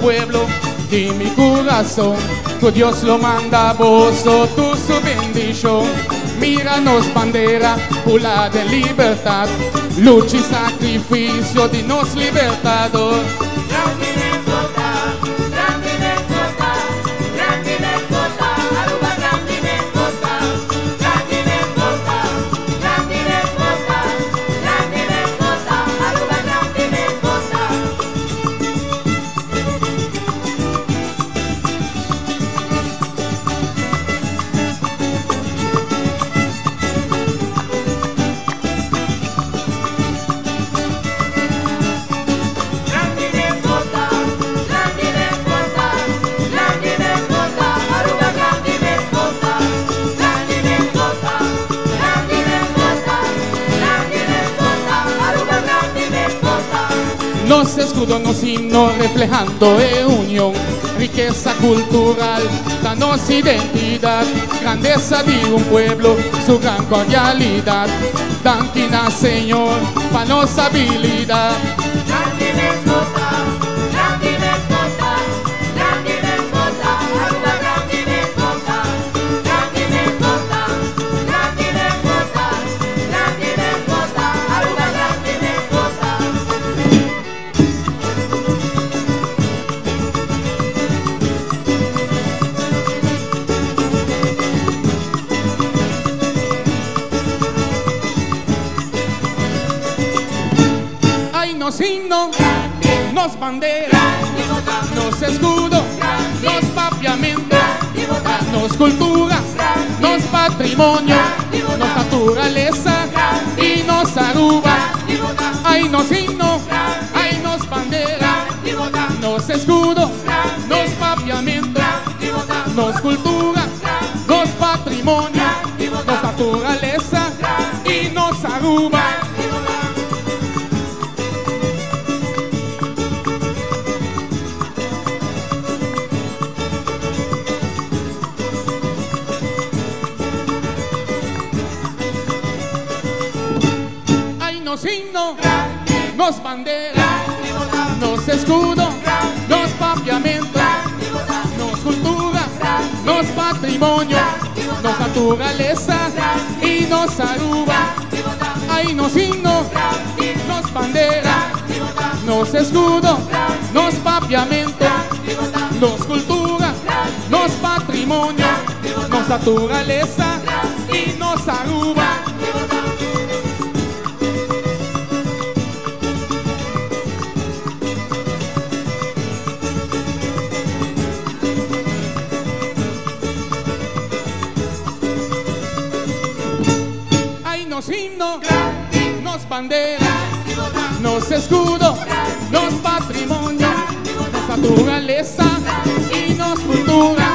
pueblo y mi corazón. Tu Dios lo manda a vos, oh, tu su bendición. Míranos bandera, pula de libertad, lucha y sacrificio, dinos libertador. Los escudos, nos himnos reflejando unión, riqueza cultural, danos identidad, grandeza de un pueblo, su gran cordialidad. Danquina, Señor, panos habilidad. Nos himno, nos bandera, nos escudo, nos papiamento, nos cultura, nos patrimonio, nos naturaleza y nos Aruba. Ay, nos himno, ay, nos bandera, nos escudo, nos papiamento, nos cultura, nos patrimonio, nos naturaleza y nos Aruba. Nos himno, nos bandera, nos escudo, nos papiamento, nos cultura, nos patrimonio, nos naturaleza y nos Aruba. Ay, nos himno, nos bandera, nos escudo, nos papiamento, nos cultura, nos patrimonio, nos naturaleza y nos Aruba. Nos himno, nos bandera, nos escudo, nos patrimonio, nos naturaleza y nos cultura.